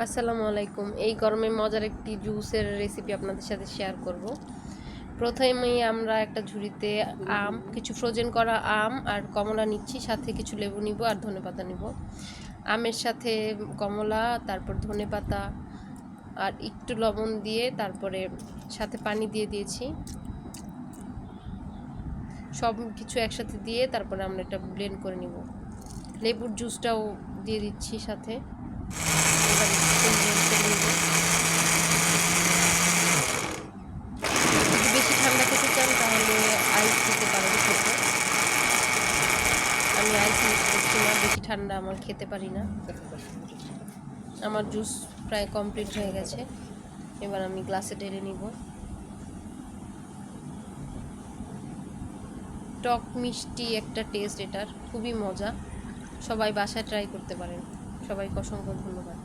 আসসালামু আলাইকুম। এই গরমে মজার একটি জুসের রেসিপি আপনাদের সাথে শেয়ার করব। প্রথমেই আমরা একটা ঝুড়িতে কিছু ফ্রোজেন করা আম আর কমলা নিচ্ছি, সাথে কিছু লেবু নিব আর ধনেপাতা নিব। আমের সাথে কমলা, তারপর ধনেপাতা আর একটু লবণ দিয়ে তারপরে সাথে পানি দিয়ে দিয়েছি। সব কিছু একসাথে দিয়ে তারপরে আমরা এটা ব্লেন্ড করে নিব। লেবুর জুসটাও দিয়ে দিচ্ছি সাথে। এবার একটু ব্লেন্ড করে নিব। বেশি ঠান্ডা খেতে চান তাহলে আইস দিতে পারেন সাথে। আমি আইস ইউজ করছি না, বেশি ঠান্ডা আমার খেতে পারি না। আমার জুস প্রায় কমপ্লিট হয়ে গেছে। এবার আমি গ্লাসে ঢেলে নিব। টক মিষ্টি একটা টেস্ট এটার, খুবই মজা। সবাই বাসায় ট্রাই করতে পারেন। সবাইকে অসংখ্য ধন্যবাদ।